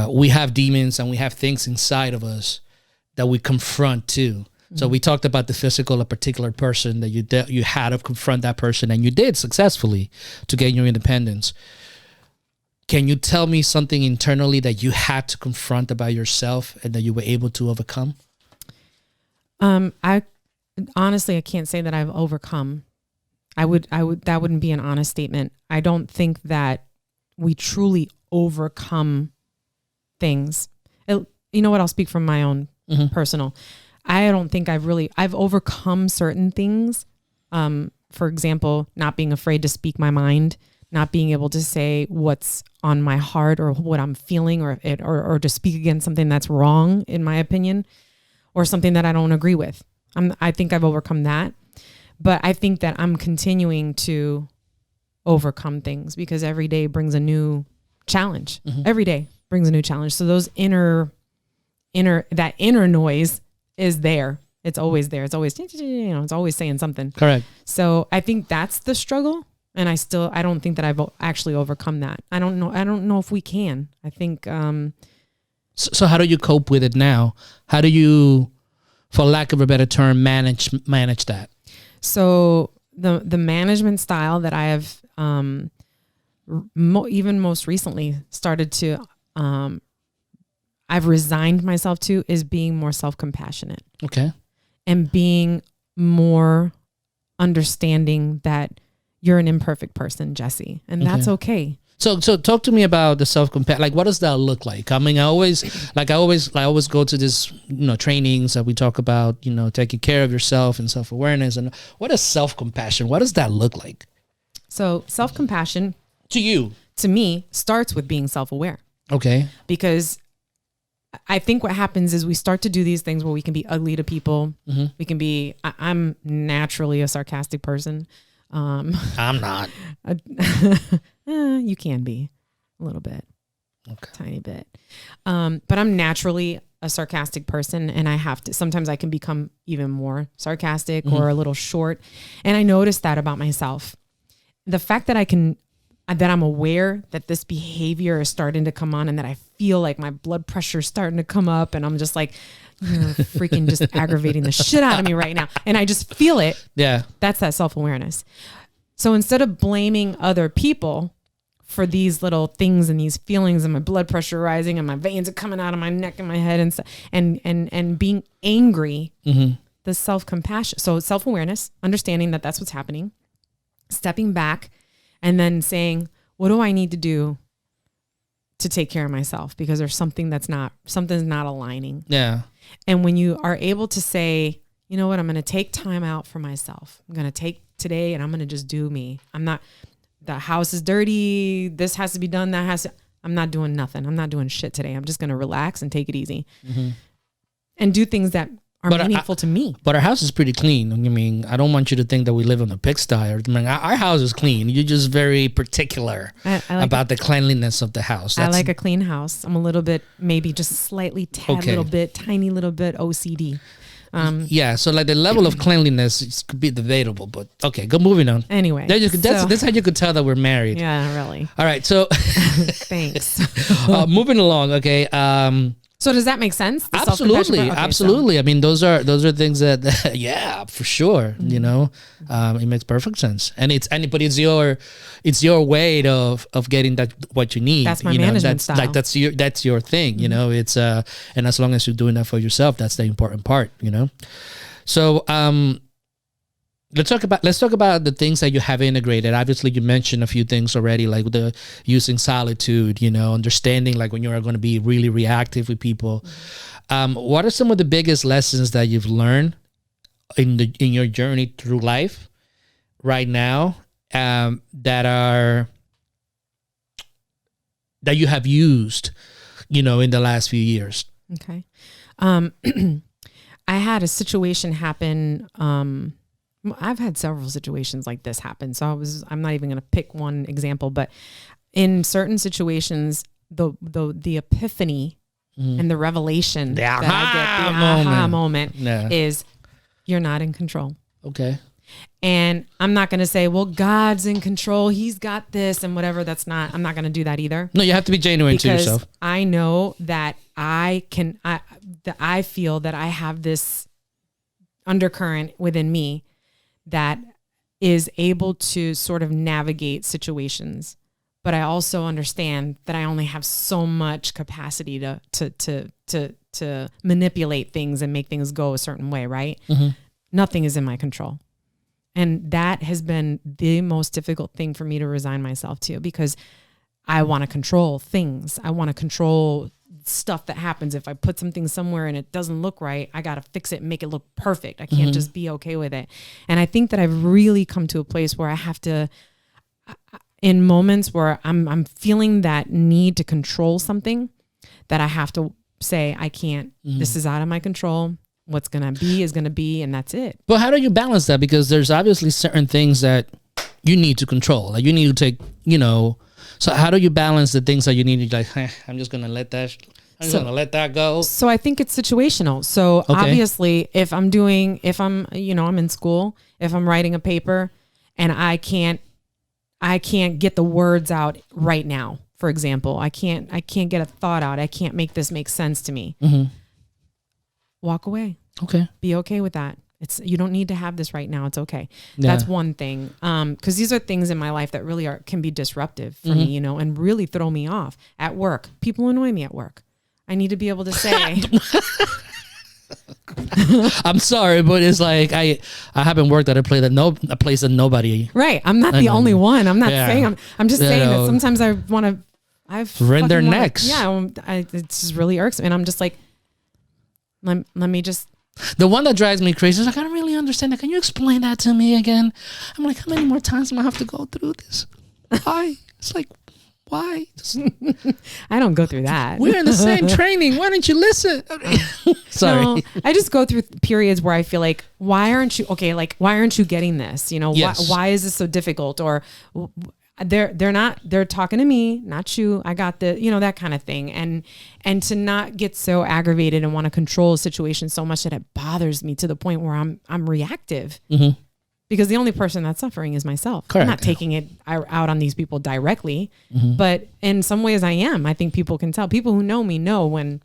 We have demons and we have things inside of us that we confront too. So we talked about the physical, a particular person that you had to confront that person, and you did successfully to gain your independence. Can you tell me something internally that you had to confront about yourself and that you were able to overcome? I honestly, I can't say that I've overcome. That wouldn't be an honest statement. I don't think that we truly overcome things. You know what? I'll speak from my own personal. I don't think I've overcome certain things. For example, not being afraid to speak my mind, not being able to say what's on my heart or what I'm feeling, or to speak against something that's wrong, in my opinion, or something that I don't agree with. I think I've overcome that, but I think that I'm continuing to overcome things because every day brings a new challenge. Every day brings a new challenge. So those inner noise is there. It's always there. It's always, it's always saying something. Correct. So I think that's the struggle. And I don't think that I've actually overcome that. I don't know if we can. I think. So how do you cope with it now? How do you, for lack of a better term, manage that? So the management style that I have, even most recently started to, I've resigned myself to, is being more self-compassionate. Okay. And being more understanding that you're an imperfect person, Jessie, and that's okay. So talk to me about the self-compassion. Like, what does that look like? I mean, I always go to this, trainings that we talk about, taking care of yourself and self-awareness. And what is self-compassion? What does that look like? So self-compassion to me, starts with being self-aware. Okay. Because I think what happens is we start to do these things where we can be ugly to people. We can be, I'm naturally a sarcastic person. I'm not. You can be a little bit, tiny bit. But I'm naturally a sarcastic person, and sometimes I can become even more sarcastic or a little short. And I noticed that about myself. The fact that I'm aware that this behavior is starting to come on, and that I feel like my blood pressure is starting to come up, and I'm just like, you're freaking just aggravating the shit out of me right now. And I just feel it. Yeah. That's that self-awareness. So instead of blaming other people for these little things and these feelings and my blood pressure rising and my veins are coming out of my neck and my head and being angry, the self-compassion. So self-awareness, understanding that that's what's happening, stepping back, and then saying, what do I need to do to take care of myself? Because there's something's not aligning. Yeah. And when you are able to say, you know what, I'm going to take time out for myself. I'm going to take today and I'm going to just do me. The house is dirty. This has to be done. I'm not doing nothing. I'm not doing shit today. I'm just going to relax and take it easy and do things that are meaningful to me. But our house is pretty clean. I mean, I don't want you to think that we live on a pigsty. Our house is clean. You're just very particular about the cleanliness of the house. I like a clean house. I'm a little bit, maybe just slightly, tiny little bit OCD. So like the level of cleanliness could be debatable, but okay, moving on. Anyway, that's how you could tell that we're married. Yeah, really. All right, so thanks. Moving along, okay. So does that make sense? Absolutely, absolutely. I mean, those are things that yeah, for sure. It makes perfect sense, but it's your way of getting that what you need. That's my management style. Like that's your thing. It's and as long as you're doing that for yourself, that's the important part. So let's talk about the things that you have integrated. Obviously, you mentioned a few things already, like the using solitude, understanding like when you're going to be really reactive with people. What are some of the biggest lessons that you've learned in your journey through life right now that you have used, in the last few years? Okay. I had a situation happen. I've had several situations like this happen. So I'm not even going to pick one example, but in certain situations, the epiphany and the revelation that I get, the aha moment is you're not in control. Okay. And I'm not going to say, well, God's in control. He's got this and whatever. I'm not going to do that either. No, you have to be genuine to yourself. I know that I feel that I have this undercurrent within me that is able to sort of navigate situations. But I also understand that I only have so much capacity to manipulate things and make things go a certain way, right? Mm-hmm. Nothing is in my control. And that has been the most difficult thing for me to resign myself to, because I want to control things. I want to control stuff that happens. If I put something somewhere and it doesn't look right, I got to fix it and make it look perfect. I can't just be okay with it. And I think that I've really come to a place where I have to, in moments where I'm feeling that need to control something, that I have to say, I can't, this is out of my control. What's going to be is going to be, and that's it. But how do you balance that? Because there's obviously certain things that you need to control. Like you need to take, so how do you balance the things that you need to, like, I'm just going to let that, let that go. So I think it's situational. So obviously if I'm in school, if I'm writing a paper and I can't get the words out right now, for example, I can't get a thought out. I can't make this make sense to me. Mm-hmm. Walk away. Okay. Be okay with that. You don't need to have this right now. It's okay. Yeah. That's one thing. Cause these are things in my life that really can be disruptive for me, and really throw me off at work. People annoy me at work. I need to be able to say, I'm sorry, but it's like I haven't worked at a place that nobody. Right. I'm not the only one. I'm not saying I'm just saying that sometimes I want to. I've rend their necks. It's just really irksome, and I'm just like, let me just. The one that drives me crazy is like, I don't really understand that. Can you explain that to me again? I'm like, how many more times am I have to go through this? Why? It's like, why? I don't go through that. We're in the same training. Why don't you listen? Sorry. No, I just go through periods where I feel like, why aren't you getting this? Yes. Why is this so difficult? Or they're talking to me, not you. I got that kind of thing. And to not get so aggravated and want to control a situation so much that it bothers me to the point where I'm reactive. Mm-hmm. Because the only person that's suffering is myself. Correct. I'm not taking it out on these people directly, but in some ways I am. I think people can tell. People who know me know when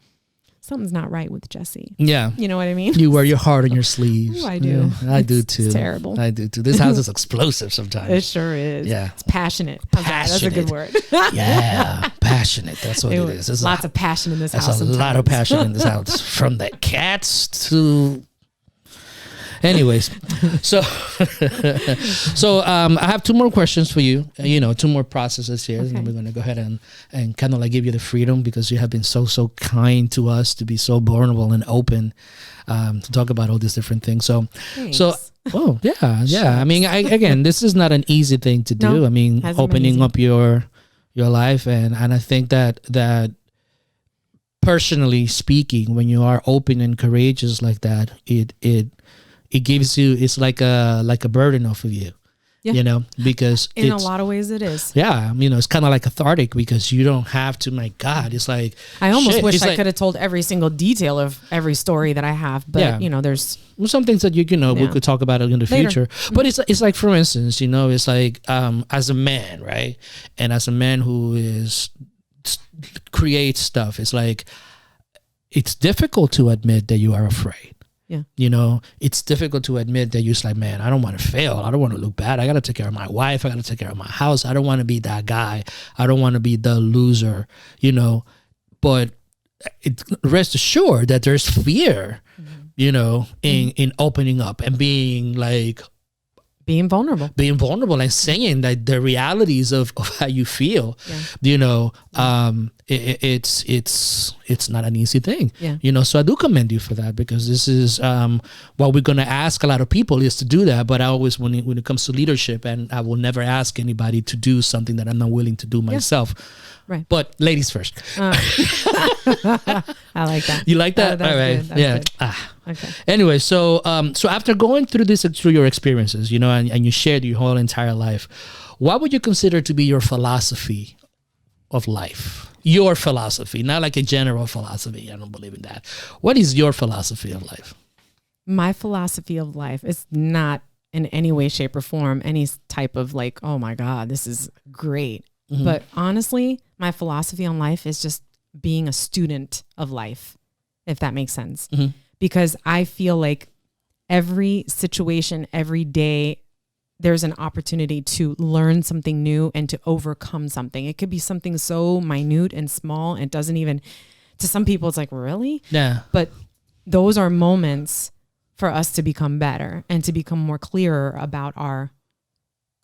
something's not right with Jessie. Yeah. You know what I mean? You wear your heart on your sleeves. Ooh, I do. Yeah, I do too. It's terrible. I do too. This house is explosive sometimes. It sure is. Yeah. It's passionate. That's a good word. Yeah. Passionate. That's what it is. There's lots of passion in this house. There's a lot of passion in this house. From the cats to... Anyways, so I have two more questions for you. Two more processes here, and we're going to go ahead and kind of like give you the freedom, because you have been so kind to us to be so vulnerable and open to talk about all these different things. Thanks. I mean, again, this is not an easy thing to do. No, I mean, opening up your life, and I think that personally speaking, when you are open and courageous like that, it gives you, it's like a burden off of you, because in a lot of ways it is. Yeah. It's kind of like cathartic, because you don't have to, my God, it's like, I almost wish I could have told every single detail of every story that I have, but there's some things that we could talk about in the future, but it's like, for instance, it's like, as a man, right. And as a man who creates stuff, it's like, it's difficult to admit that you are afraid. Yeah. It's difficult to admit that you're just like, man, I don't want to fail. I don't want to look bad. I got to take care of my wife. I got to take care of my house. I don't want to be that guy. I don't want to be the loser, but rest assured that there's fear, in opening up and being vulnerable and saying that the realities of how you feel, it's not an easy thing, so I do commend you for that, because this is what we're going to ask a lot of people is to do that. But I always, when it comes to leadership, and I will never ask anybody to do something that I'm not willing to do myself. Right. But ladies first. I like that. You like that? All right. Yeah. Okay. Anyway, so after going through your experiences, and you shared your whole entire life, what would you consider to be your philosophy of life? Your philosophy, not like a general philosophy. I don't believe in that. What is your philosophy of life? My philosophy of life is not in any way, shape, or form any type of like, oh my God, this is great. Mm-hmm. But honestly, my philosophy on life is just being a student of life, if that makes sense. Mm-hmm. Because I feel like every situation, every day, there's an opportunity to learn something new and to overcome something. It could be something so minute and small. It doesn't even, to some people, it's like, really? Yeah. But those are moments for us to become better and to become more clearer about our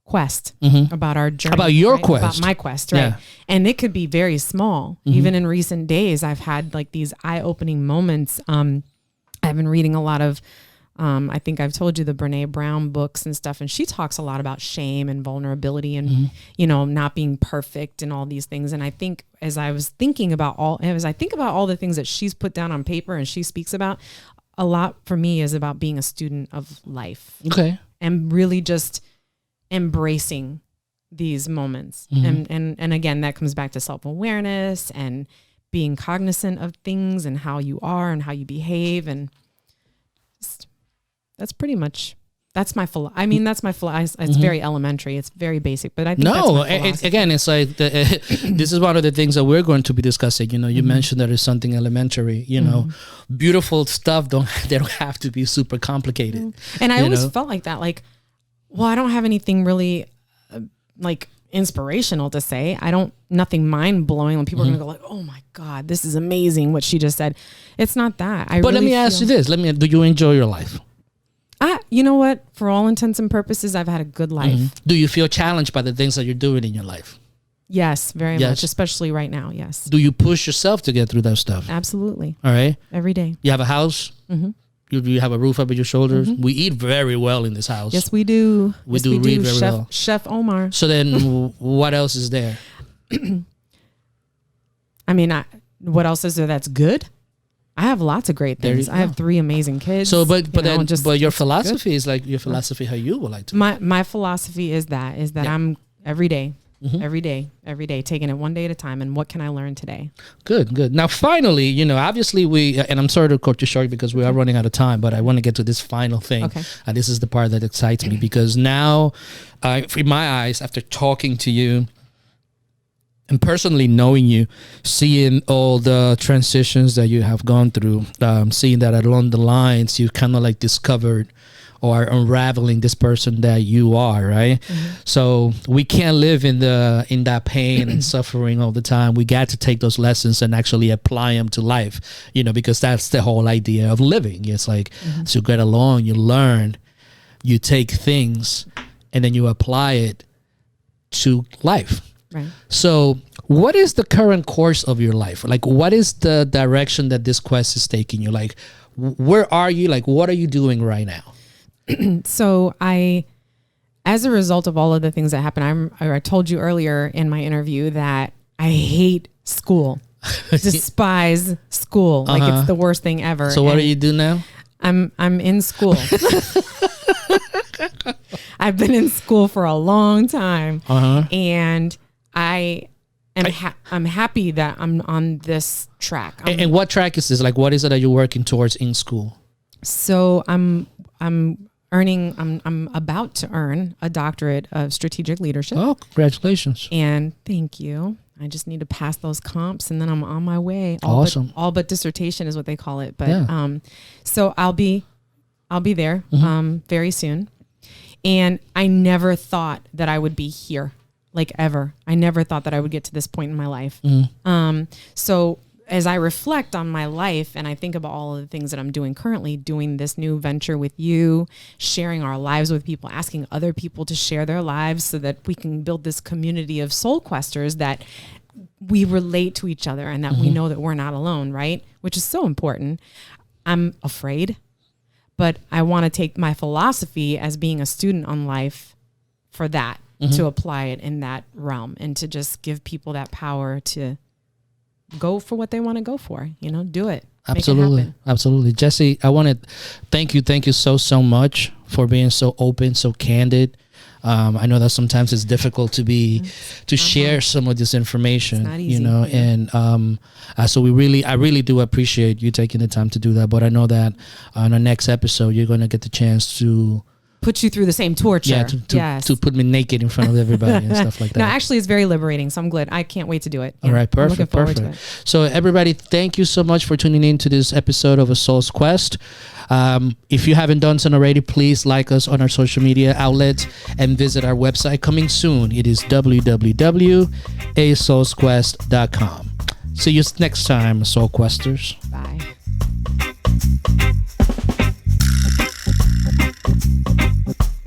quest, about our journey. About your right? quest. About my quest, right? Yeah. And it could be very small. Even in recent days, I've had like these eye-opening moments. I've been reading a lot of, I think I've told you the Brene Brown books and stuff, and she talks a lot about shame and vulnerability and, you know, not being perfect and all these things. And I think as I think about all the things that she's put down on paper and she speaks about, a lot for me is about being a student of life. Okay. And really just embracing these moments. And again, that comes back to self-awareness and being cognizant of things and how you are and how you behave. And that's pretty much, that's my it's very elementary. It's very basic, but I think again, it's like this is one of the things that we're going to be discussing. You know, you mentioned that it's something elementary. You know, beautiful stuff they don't have to be super complicated. And I always felt like that. Like, well, I don't have anything really like inspirational to say. Nothing mind blowing when people are going to go like, oh my God, this is amazing what she just said. It's not that. Let me ask you this. Do you enjoy your life? You know what? For all intents and purposes, I've had a good life. Do you feel challenged by the things that you're doing in your life? Yes, very much, especially right now. Yes. Do you push yourself to get through that stuff? Absolutely. All right. Every day. You have a house? You have a roof over your shoulders? We eat very well in this house. Yes, we do. We do read very well. Chef Omar. So then what else is there? I mean, what else is there that's good? I have lots of great things. I have 3 amazing kids. So, but your philosophy is like your philosophy how you would like to. My philosophy is that I'm every day, taking it one day at a time. And what can I learn today? Good. Now, finally, you know, obviously and I'm sorry to cut you short because we are running out of time, but I want to get to this final thing. Okay. And this is the part that excites me because now, in my eyes, after talking to you, and personally knowing you, seeing all the transitions that you have gone through, seeing that along the lines, you kind of like discovered or unraveling this person that you are, right? So we can't live in that pain and suffering all the time. We got to take those lessons and actually apply them to life, you know, because that's the whole idea of living. It's like, as you get along, you learn, you take things, and then you apply it to life. Right. So what is the current course of your life? Like, what is the direction that this quest is taking you? Like, where are you? Like, what are you doing right now? So as a result of all of the things that happened, I told you earlier in my interview that I hate school, despise school. Like it's the worst thing ever. So what do you do now? I'm in school. I've been in school for a long time, and I'm happy that I'm on this track. And what track is this? Like, what is it that you're working towards in school? So I'm about to earn a doctorate of strategic leadership. Oh, congratulations. And thank you. I just need to pass those comps and then I'm on my way. Awesome. All but dissertation is what they call it. But so I'll be there very soon. And I never thought that I would be here, like ever. I never thought that I would get to this point in my life. So as I reflect on my life and I think about all of the things that I'm doing currently, doing this new venture with you, sharing our lives with people, asking other people to share their lives so that we can build this community of soul questers that we relate to each other and that we know that we're not alone, right? Which is so important. I'm afraid, but I want to take my philosophy as being a student on life for that, to apply it in that realm and to just give people that power to go for what they want to go for, do it. Absolutely. Absolutely. Jessie, I want to thank you so much for being so open, so candid. I know that sometimes it's difficult to share some of this information, it's not easy, and so I really do appreciate you taking the time to do that. But I know that on the next episode, you're going to get the chance to put you through the same torture. Yeah, to put me naked in front of everybody and stuff like that. No, actually, it's very liberating. So I'm glad. I can't wait to do it. Yeah, all right, perfect. So everybody, thank you so much for tuning in to this episode of A Soul's Quest. If you haven't done so already, please like us on our social media outlets and visit our website coming soon. It is www.asoulsquest.com. See you next time, Soul Questers. Bye.